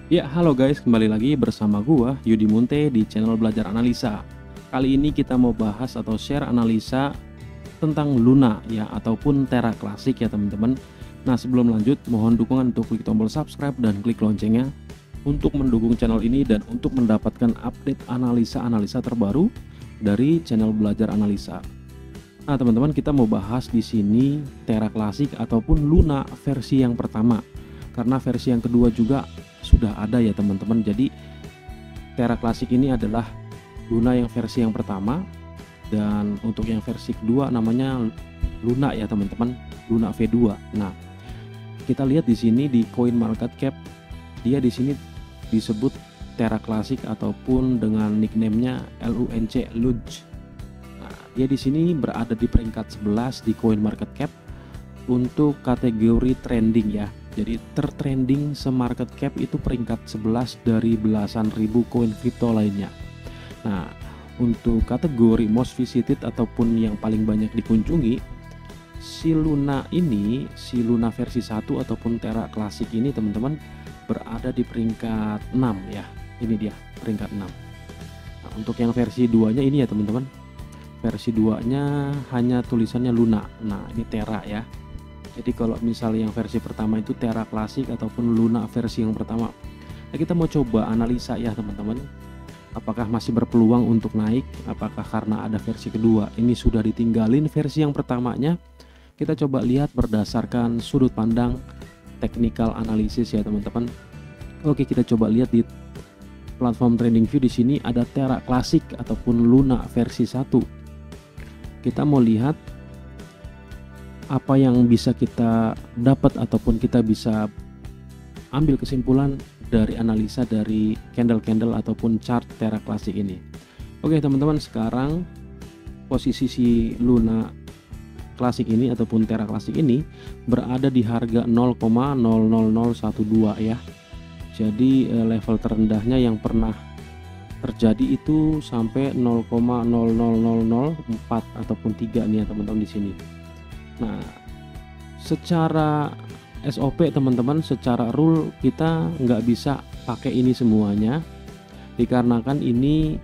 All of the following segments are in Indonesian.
Ya, halo guys, kembali lagi bersama gua Yudi Munte di channel Belajar Analisa. Kali ini kita mau bahas atau share analisa tentang Luna ya ataupun Terra Classic ya teman-teman. Nah, sebelum lanjut, mohon dukungan untuk klik tombol subscribe dan klik loncengnya untuk mendukung channel ini dan untuk mendapatkan update analisa-analisa terbaru dari channel Belajar Analisa. Nah, teman-teman, kita mau bahas di sini Terra Classic ataupun Luna versi yang pertama. Karena versi yang kedua juga sudah ada ya teman-teman. Jadi Terra Classic ini adalah Luna yang versi yang pertama, dan untuk yang versi kedua namanya Luna ya teman-teman, Luna V2. Nah, kita lihat di sini di Coin Market Cap, dia di sini disebut Terra Classic ataupun dengan nicknamenya LUNC Lunch. Nah, dia di sini berada di peringkat 11 di Coin Market Cap untuk kategori trending ya. Jadi tertrending semarket cap itu peringkat 11 dari belasan ribu koin kripto lainnya. Nah, untuk kategori most visited ataupun yang paling banyak dikunjungi, si Luna versi 1 ataupun Terra Classic ini teman-teman berada di peringkat 6 ya. Ini dia peringkat 6. Nah, untuk yang versi 2-nya ini ya teman-teman. Versi 2-nya hanya tulisannya Luna. Nah, ini Terra ya. Jadi kalau misalnya yang versi pertama itu Terra Classic ataupun Luna versi yang pertama. Nah, kita mau coba analisa ya teman-teman. Apakah masih berpeluang untuk naik? Apakah karena ada versi kedua ini sudah ditinggalin versi yang pertamanya? Kita coba lihat berdasarkan sudut pandang technical analysis ya teman-teman. Oke, kita coba lihat di platform TradingView. Di sini ada Terra Classic ataupun Luna versi 1. Kita mau lihat apa yang bisa kita dapat ataupun kita bisa ambil kesimpulan dari analisa dari candle-candle ataupun chart Terra Classic ini. Oke teman-teman, sekarang posisi si Luna Classic ini ataupun Terra Classic ini berada di harga 0,00012 ya. Jadi level terendahnya yang pernah terjadi itu sampai 0,00004 ataupun 3 nih ya teman-teman di sini. Nah, secara SOP teman-teman, secara rule kita nggak bisa pakai ini semuanya, dikarenakan ini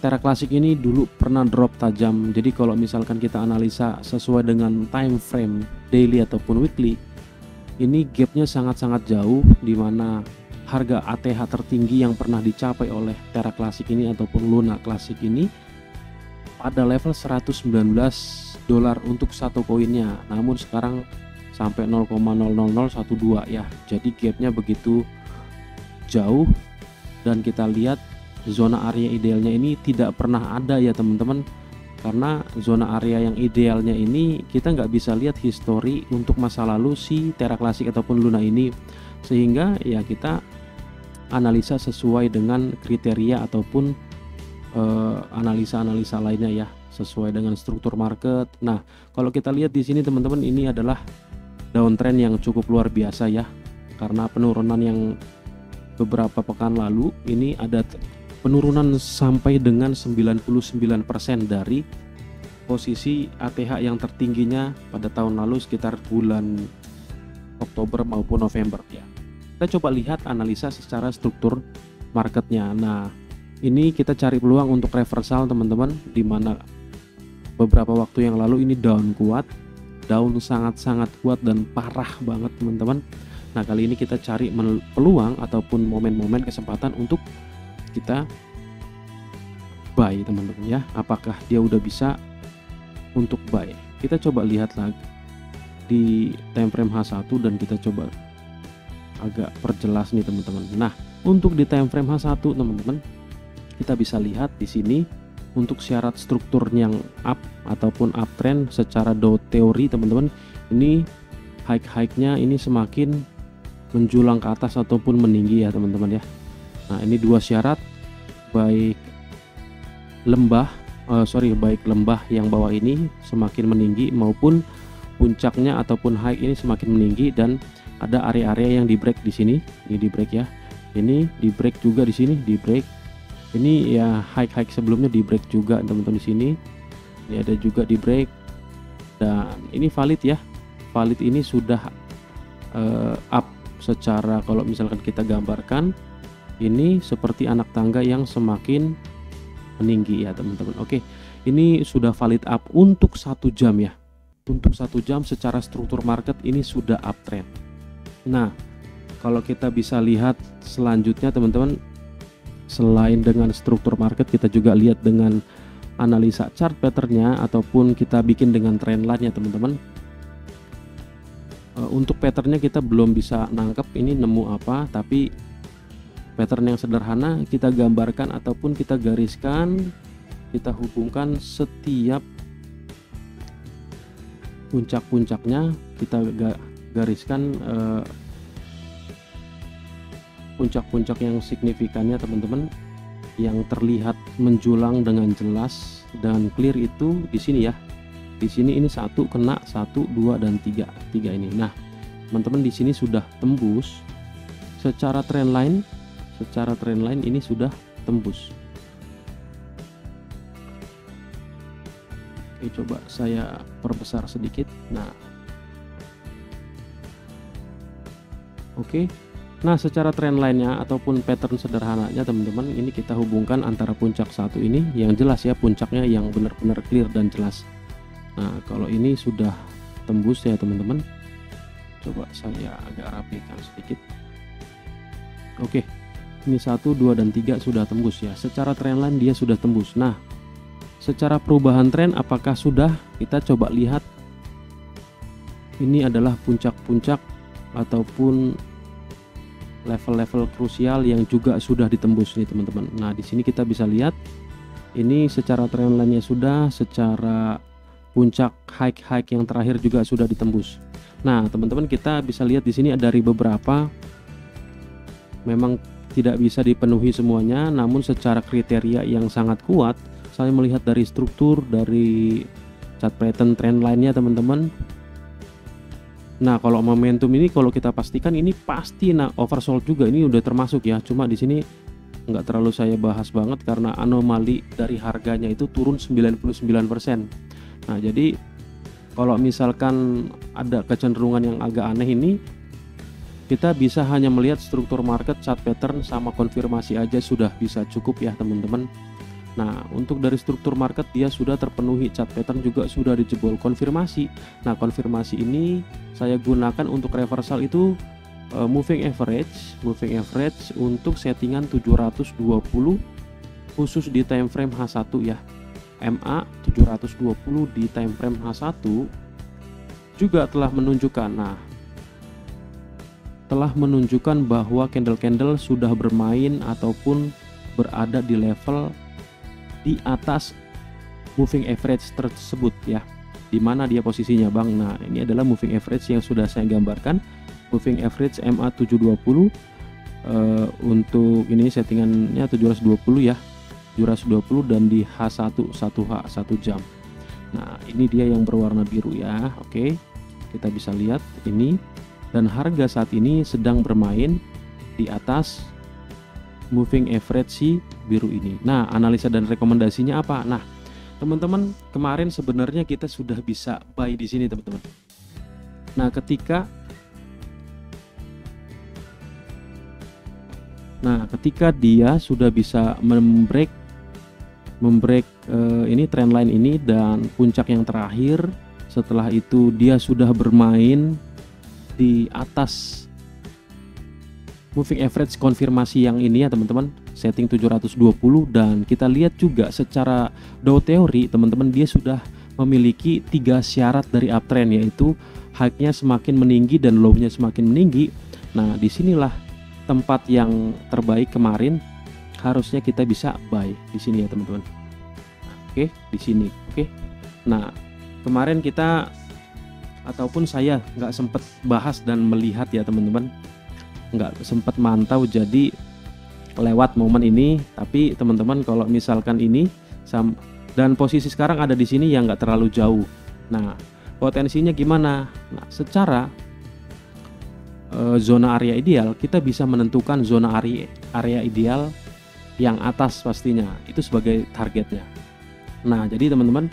Terra Classic ini dulu pernah drop tajam. Jadi kalau misalkan kita analisa sesuai dengan time frame daily ataupun weekly, ini gapnya sangat-sangat jauh, dimana harga ATH tertinggi yang pernah dicapai oleh Terra Classic ini ataupun Luna Classic ini pada level 119 dolar untuk satu koinnya, namun sekarang sampai 0,00012 ya. Jadi gapnya begitu jauh, dan kita lihat zona area idealnya ini tidak pernah ada ya teman-teman. Karena zona area yang idealnya ini kita nggak bisa lihat history untuk masa lalu si Terra Classic ataupun Luna ini, sehingga ya kita analisa sesuai dengan kriteria ataupun analisa-analisa lainnya ya, sesuai dengan struktur market. Nah, kalau kita lihat di sini teman-teman, ini adalah downtrend yang cukup luar biasa ya, karena penurunan yang beberapa pekan lalu ini ada penurunan sampai dengan 99% dari posisi ATH yang tertingginya pada tahun lalu sekitar bulan Oktober maupun November ya. Kita coba lihat analisa secara struktur marketnya. Nah, ini kita cari peluang untuk reversal teman-teman, dimana beberapa waktu yang lalu ini down kuat, down sangat-sangat kuat dan parah banget teman-teman. Nah, kali ini kita cari peluang ataupun momen-momen kesempatan untuk kita buy teman-teman ya. Apakah dia udah bisa untuk buy? Kita coba lihat lagi di time frame H1 dan kita coba agak perjelas nih teman-teman. Nah, untuk di time frame H1 teman-teman, kita bisa lihat di sini untuk syarat struktur yang up ataupun uptrend secara teori teman-teman, ini high-nya ini semakin menjulang ke atas ataupun meninggi ya teman-teman ya. Nah, ini dua syarat, baik lembah yang bawah ini semakin meninggi maupun puncaknya ataupun high ini semakin meninggi, dan ada area-area yang di break di sini, ini di break ya. Ini di break juga di sini, di break. Ini ya high sebelumnya di break juga teman-teman di sini. Ini ada juga di break, dan ini valid ya. Valid ini sudah up secara kalau misalkan kita gambarkan ini seperti anak tangga yang semakin meninggi ya teman-teman. Oke, ini sudah valid up untuk 1 jam ya. Untuk 1 jam secara struktur market ini sudah uptrend. Nah, kalau kita bisa lihat selanjutnya teman-teman, selain dengan struktur market, kita juga lihat dengan analisa chart patternnya ataupun kita bikin dengan trend line ya teman-teman. Untuk patternnya kita belum bisa nangkep ini nemu apa, tapi pattern yang sederhana kita gambarkan ataupun kita gariskan, kita hubungkan setiap puncak-puncaknya, kita gariskan puncak-puncak yang signifikannya teman-teman, yang terlihat menjulang dengan jelas dan clear itu di sini ya. Di sini ini 1 kena 1, 2 dan 3 ini. Nah, teman-teman di sini sudah tembus secara trend line. Secara trend line ini sudah tembus. Oke, coba saya perbesar sedikit. Nah, oke. Nah, secara trend line-nya ataupun pattern sederhananya teman-teman, ini kita hubungkan antara puncak 1 ini yang jelas ya, puncaknya yang benar-benar clear dan jelas. Nah, kalau ini sudah tembus ya teman-teman. Coba saya agak rapikan sedikit. Oke. Ini 1, 2 dan 3 sudah tembus ya. Secara trend line dia sudah tembus. Nah, secara perubahan tren apakah sudah? Kita coba lihat. Ini adalah puncak-puncak ataupun level-level krusial yang juga sudah ditembus nih teman-teman. Nah, di sini kita bisa lihat ini secara trend line-nya sudah, secara puncak high yang terakhir juga sudah ditembus. Nah, teman-teman kita bisa lihat di sini dari beberapa memang tidak bisa dipenuhi semuanya, namun secara kriteria yang sangat kuat, saya melihat dari struktur, dari chart pattern trend line-nya teman-teman. Nah, kalau momentum ini kalau kita pastikan ini pasti oversold juga, ini udah termasuk ya. Cuma di sini nggak terlalu saya bahas banget karena anomali dari harganya itu turun 99%. Nah, jadi kalau misalkan ada kecenderungan yang agak aneh ini, kita bisa hanya melihat struktur market, chart pattern sama konfirmasi aja sudah bisa cukup ya teman-teman. Nah, untuk dari struktur market dia sudah terpenuhi, chart pattern juga sudah dijebol konfirmasi. Nah, konfirmasi ini saya gunakan untuk reversal itu moving average untuk settingan 720 khusus di time frame H1 ya. MA 720 di time frame H1 juga telah menunjukkan bahwa candle-candle sudah bermain ataupun berada di level di atas moving average tersebut ya. Di mana dia posisinya Bang? Nah, ini adalah moving average yang sudah saya gambarkan. Moving average MA 720 untuk ini settingannya 720 ya. 720 dan di H1 1 jam. Nah, ini dia yang berwarna biru ya. Oke. Kita bisa lihat ini. Dan harga saat ini sedang bermain di atas moving average si biru ini. Nah, analisa dan rekomendasinya apa? Nah, teman-teman, kemarin sebenarnya kita sudah bisa buy di sini, teman-teman. Nah, ketika dia sudah bisa membreak ini trend line ini dan puncak yang terakhir, setelah itu dia sudah bermain di atas moving average konfirmasi yang ini ya teman-teman, setting 720, dan kita lihat juga secara Dow teori teman-teman dia sudah memiliki 3 syarat dari uptrend, yaitu high-nya semakin meninggi dan low-nya semakin meninggi. Nah, disinilah tempat yang terbaik kemarin, harusnya kita bisa buy di sini ya teman-teman. Oke, di sini. Oke. Nah, kemarin kita ataupun saya nggak sempat bahas dan melihat ya teman-teman, nggak sempat mantau jadi lewat momen ini. Tapi teman-teman kalau misalkan ini dan posisi sekarang ada di sini yang nggak terlalu jauh. Nah, potensinya gimana? Nah, secara zona area ideal kita bisa menentukan zona area ideal yang atas pastinya itu sebagai targetnya. Nah, jadi teman-teman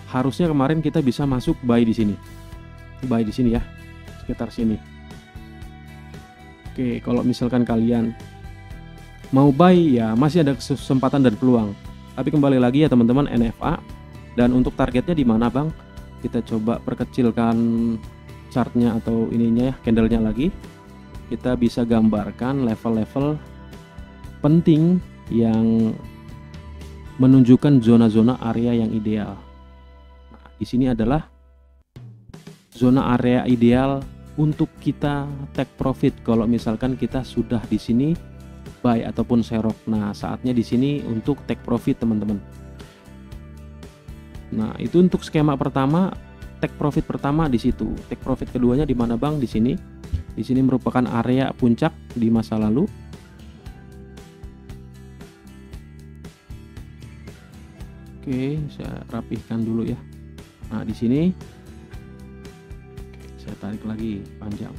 harusnya kemarin kita bisa masuk buy di sini. Buy di sini ya, sekitar sini. Oke, kalau misalkan kalian mau buy ya masih ada kesempatan dan peluang. Tapi kembali lagi ya teman-teman, NFA. Dan untuk targetnya di mana Bang? Kita coba perkecilkan chartnya atau ininya ya, candlenya lagi. Kita bisa gambarkan level-level penting yang menunjukkan zona-zona area yang ideal. Nah, di sini adalah zona area ideal untuk kita take profit kalau misalkan kita sudah di sini buy ataupun serok. Nah, saatnya di sini untuk take profit teman-teman. Nah, itu untuk skema pertama, take profit pertama di situ. Take profit keduanya di mana Bang? Di sini. Di sini merupakan area puncak di masa lalu. Oke, saya rapihkan dulu ya. Nah, di sini saya tarik lagi panjang.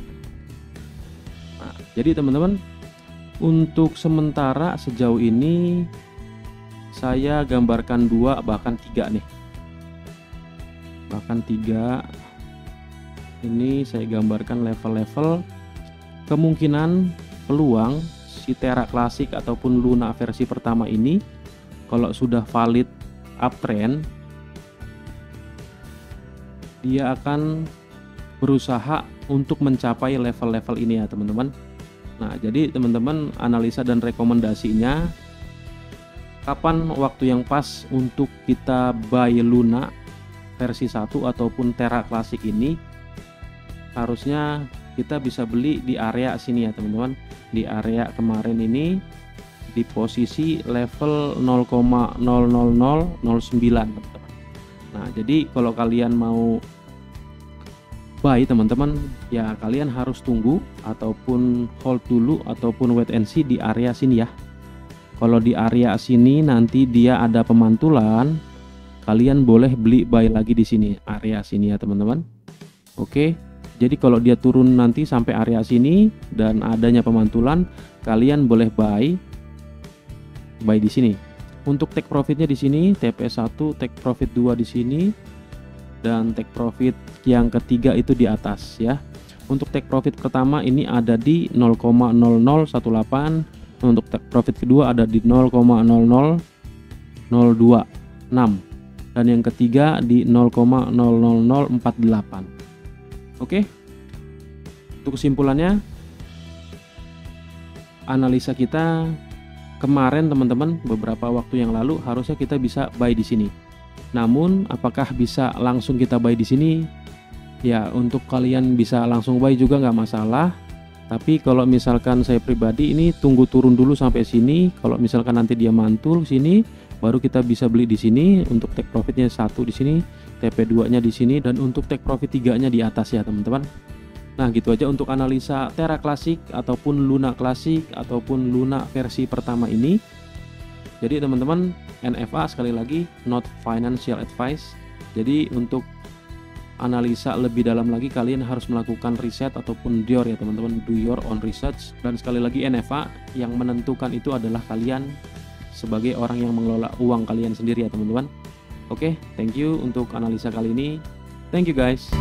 Nah, jadi teman-teman, untuk sementara sejauh ini saya gambarkan 2 bahkan 3 nih. Bahkan 3 ini saya gambarkan level-level kemungkinan peluang si Terra Classic ataupun Luna versi pertama ini kalau sudah valid uptrend, dia akan berusaha untuk mencapai level-level ini ya teman-teman. Nah, jadi teman-teman, analisa dan rekomendasinya kapan waktu yang pas untuk kita buy Luna versi 1 ataupun Terra Classic ini, harusnya kita bisa beli di area sini ya teman-teman. Di area kemarin ini di posisi level 0,00009 teman-teman. Nah, jadi kalau kalian mau buy teman-teman, ya kalian harus tunggu ataupun hold dulu ataupun wait and see di area sini ya. Kalau di area sini nanti dia ada pemantulan, kalian boleh beli buy lagi di sini, area sini ya teman-teman. Oke, jadi kalau dia turun nanti sampai area sini dan adanya pemantulan, kalian boleh buy di sini. Untuk take profitnya di sini TP1, take profit 2 di sini, dan take profit yang ketiga itu di atas ya. Untuk take profit pertama ini ada di 0,0018, untuk take profit kedua ada di 0,00026, dan yang ketiga di 0,00048. Oke. Untuk kesimpulannya, analisa kita kemarin teman-teman, beberapa waktu yang lalu harusnya kita bisa buy di sini. Namun apakah bisa langsung kita buy di sini? Ya, untuk kalian bisa langsung buy juga nggak masalah. Tapi kalau misalkan saya pribadi ini tunggu turun dulu sampai sini. Kalau misalkan nanti dia mantul sini, baru kita bisa beli di sini. Untuk take profitnya 1 di sini, TP2-nya di sini, dan untuk take profit 3-nya di atas ya teman-teman. Nah, gitu aja untuk analisa Terra Classic ataupun Luna Classic ataupun Luna versi pertama ini. Jadi teman-teman, NFA sekali lagi not financial advice. Jadi untuk analisa lebih dalam lagi kalian harus melakukan riset ataupun do ya teman-teman, do your own research. Dan sekali lagi NFA yang menentukan itu adalah kalian sebagai orang yang mengelola uang kalian sendiri ya teman-teman. Oke, thank you untuk analisa kali ini. Thank you guys.